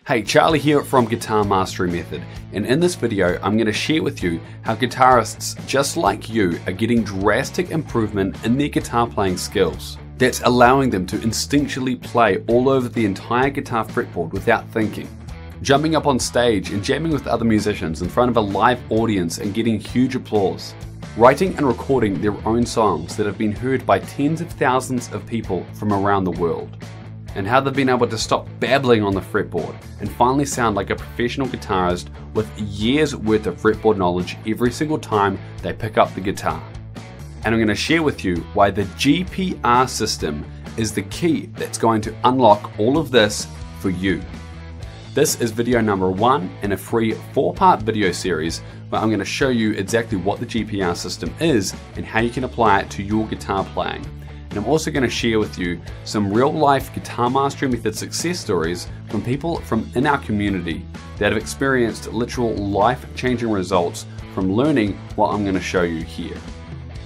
Hey, Charlie here from Guitar Mastery Method, and in this video I'm going to share with you how guitarists just like you are getting drastic improvement in their guitar playing skills. That's allowing them to instinctually play all over the entire guitar fretboard without thinking. Jumping up on stage and jamming with other musicians in front of a live audience and getting huge applause. Writing and recording their own songs that have been heard by tens of thousands of people from around the world. And how they've been able to stop babbling on the fretboard and finally sound like a professional guitarist with years worth of fretboard knowledge every single time they pick up the guitar. And I'm going to share with you why the GPR system is the key that's going to unlock all of this for you. This is video number 1 in a free 4-part video series where I'm going to show you exactly what the GPR system is and how you can apply it to your guitar playing. And I'm also going to share with you some real-life Guitar Mastery Method success stories from people from in our community that have experienced literal life-changing results from learning what I'm going to show you here.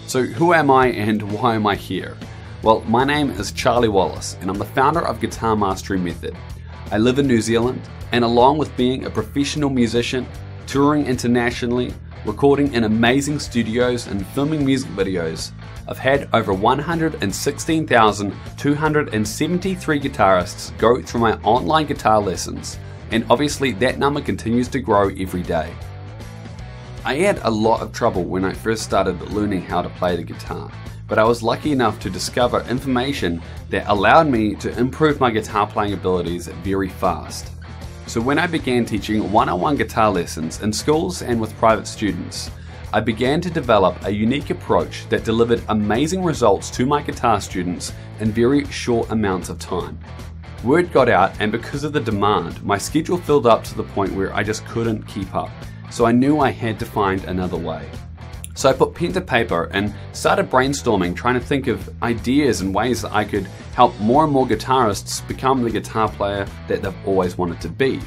So who am I and why am I here? Well, my name is Charlie Wallace and I'm the founder of Guitar Mastery Method. I live in New Zealand, and along with being a professional musician, touring internationally, recording in amazing studios and filming music videos, I've had over 116,273 guitarists go through my online guitar lessons, and obviously that number continues to grow every day. I had a lot of trouble when I first started learning how to play the guitar, but I was lucky enough to discover information that allowed me to improve my guitar playing abilities very fast. So when I began teaching one-on-one guitar lessons in schools and with private students, I began to develop a unique approach that delivered amazing results to my guitar students in very short amounts of time. Word got out, and because of the demand, my schedule filled up to the point where I just couldn't keep up. So I knew I had to find another way. So I put pen to paper and started brainstorming, trying to think of ideas and ways that I could help more and more guitarists become the guitar player that they've always wanted to be.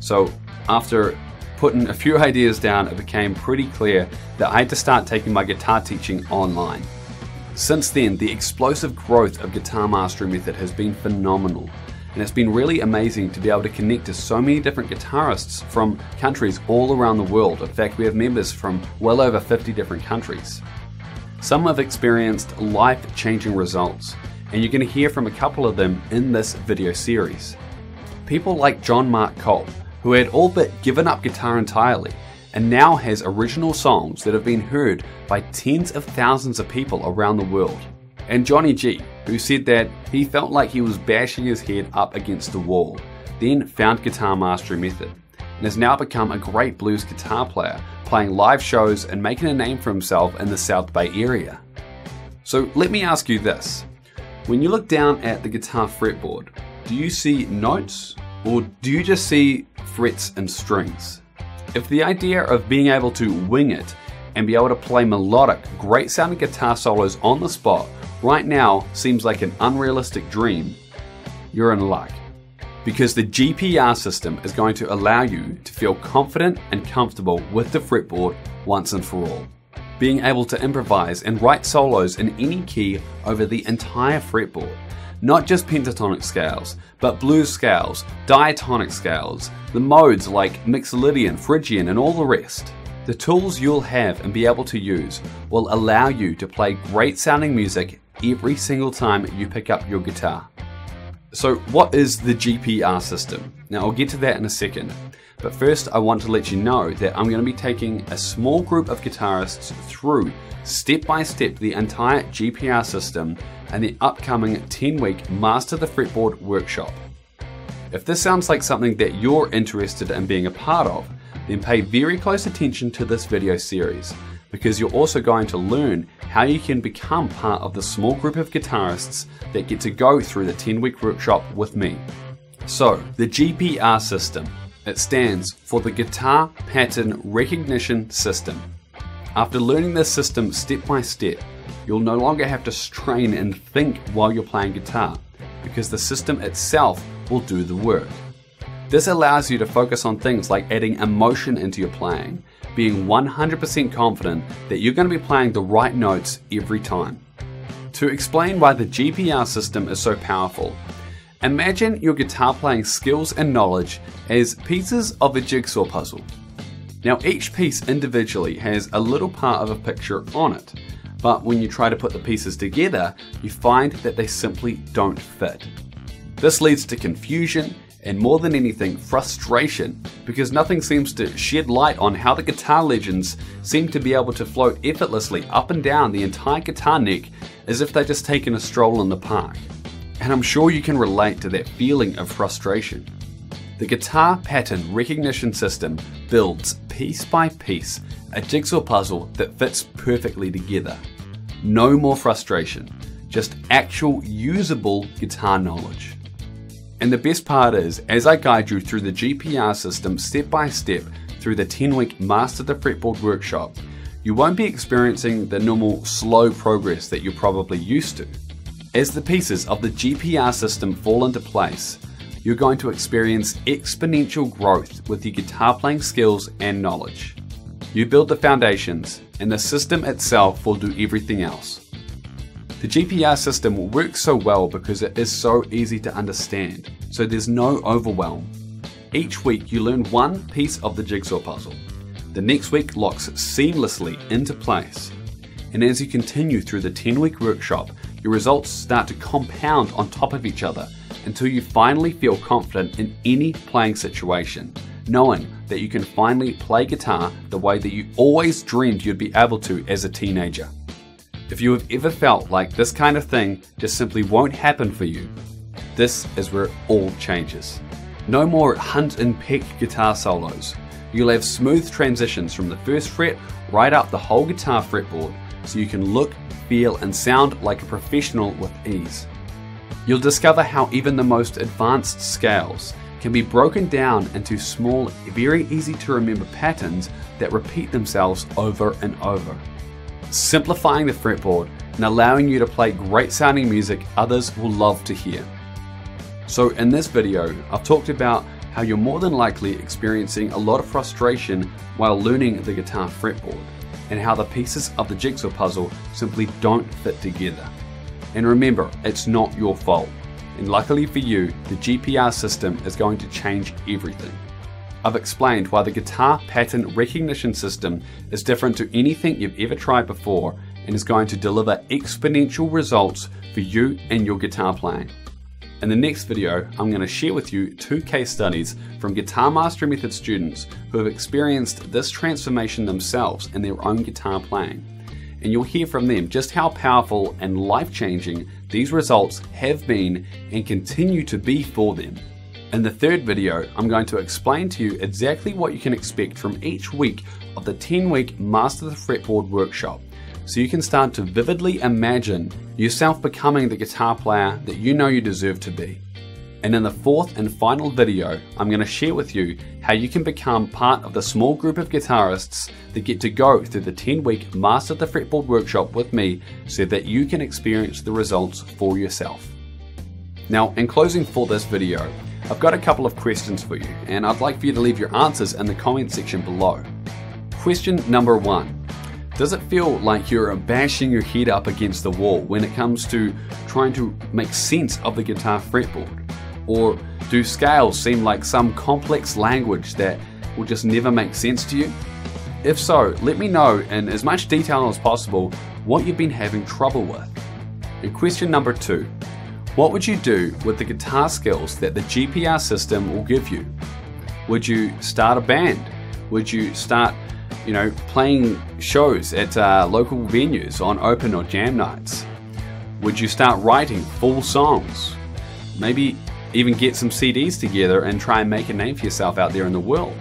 So after putting a few ideas down, it became pretty clear that I had to start taking my guitar teaching online. Since then, the explosive growth of Guitar Mastery Method has been phenomenal, and it's been really amazing to be able to connect to so many different guitarists from countries all around the world. In fact, we have members from well over 50 different countries. Some have experienced life-changing results, and you're going to hear from a couple of them in this video series. People like John Mark Cope, who had all but given up guitar entirely and now has original songs that have been heard by tens of thousands of people around the world. And Johnny G, who said that he felt like he was bashing his head up against the wall, then found Guitar Mastery Method and has now become a great blues guitar player, playing live shows and making a name for himself in the South Bay area. So let me ask you this. When you look down at the guitar fretboard, do you see notes or do you just see frets and strings? If the idea of being able to wing it and be able to play melodic, great sounding guitar solos on the spot right now seems like an unrealistic dream, you're in luck. Because the GPR system is going to allow you to feel confident and comfortable with the fretboard once and for all. Being able to improvise and write solos in any key over the entire fretboard. Not just pentatonic scales, but blues scales, diatonic scales, the modes like Mixolydian, Phrygian, and all the rest. The tools you'll have and be able to use will allow you to play great sounding music every single time you pick up your guitar. So what is the GPR system? Now I'll get to that in a second, but first I want to let you know that I'm going to be taking a small group of guitarists through step by step the entire GPR system and the upcoming 10-week Master the Fretboard workshop. If this sounds like something that you're interested in being a part of, then pay very close attention to this video series, because you're also going to learn how you can become part of the small group of guitarists that get to go through the 10-week workshop with me. So, the GPR system, it stands for the Guitar Pattern Recognition System. After learning this system step by step, you'll no longer have to strain and think while you're playing guitar, because the system itself will do the work. This allows you to focus on things like adding emotion into your playing, being 100% confident that you're going to be playing the right notes every time. To explain why the GPR system is so powerful, Imagine your guitar playing skills and knowledge as pieces of a jigsaw puzzle. Now each piece individually has a little part of a picture on it, but when you try to put the pieces together, you find that they simply don't fit. This leads to confusion and, more than anything, frustration, because nothing seems to shed light on how the guitar legends seem to be able to float effortlessly up and down the entire guitar neck as if they're just taking a stroll in the park. And I'm sure you can relate to that feeling of frustration. The guitar pattern recognition system builds piece by piece a jigsaw puzzle that fits perfectly together. No more frustration, just actual usable guitar knowledge. And the best part is, as I guide you through the GPR system step by step through the 10-week Master the Fretboard workshop, you won't be experiencing the normal slow progress that you're probably used to. As the pieces of the GPR system fall into place, you're going to experience exponential growth with your guitar playing skills and knowledge. You build the foundations, and the system itself will do everything else. The GPR system works so well because it is so easy to understand, so there's no overwhelm. Each week you learn one piece of the jigsaw puzzle. The next week locks seamlessly into place. And as you continue through the 10-week workshop, your results start to compound on top of each other until you finally feel confident in any playing situation, knowing that you can finally play guitar the way that you always dreamed you'd be able to as a teenager. If you have ever felt like this kind of thing just simply won't happen for you, this is where it all changes. No more hunt and peck guitar solos. You'll have smooth transitions from the first fret right up the whole guitar fretboard, so you can look, feel and sound like a professional with ease. You'll discover how even the most advanced scales can be broken down into small, very easy to remember patterns that repeat themselves over and over, simplifying the fretboard and allowing you to play great sounding music others will love to hear. So in this video, I've talked about how you're more than likely experiencing a lot of frustration while learning the guitar fretboard, and how the pieces of the jigsaw puzzle simply don't fit together. And remember, it's not your fault. And luckily for you, the GPR system is going to change everything. I've explained why the guitar pattern recognition system is different to anything you've ever tried before and is going to deliver exponential results for you and your guitar playing. In the next video, I'm going to share with you 2 case studies from Guitar Mastery Method students who have experienced this transformation themselves in their own guitar playing. And you'll hear from them just how powerful and life-changing these results have been and continue to be for them. In the third video, I'm going to explain to you exactly what you can expect from each week of the 10-week Master the Fretboard workshop, so you can start to vividly imagine yourself becoming the guitar player that you know you deserve to be. And in the fourth and final video, I'm going to share with you how you can become part of the small group of guitarists that get to go through the 10-week Master the Fretboard workshop with me so that you can experience the results for yourself. Now, in closing for this video, I've got a couple of questions for you, and I'd like for you to leave your answers in the comment section below. Question number 1. Does it feel like you're bashing your head up against the wall when it comes to trying to make sense of the guitar fretboard? Or do scales seem like some complex language that will just never make sense to you? If so, let me know in as much detail as possible what you've been having trouble with. And question number 2, what would you do with the guitar skills that the GPR system will give you? Would you start a band? Would you start playing shows at local venues on open or jam nights? Would you start writing full songs? Maybe even get some CDs together and try and make a name for yourself out there in the world?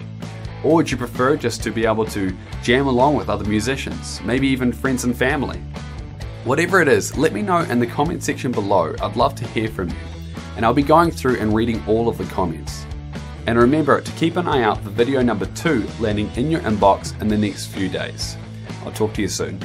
Or would you prefer just to be able to jam along with other musicians, maybe even friends and family? Whatever it is, let me know in the comment section below. I'd love to hear from you. And I'll be going through and reading all of the comments. And remember to keep an eye out for video number 2 landing in your inbox in the next few days. I'll talk to you soon.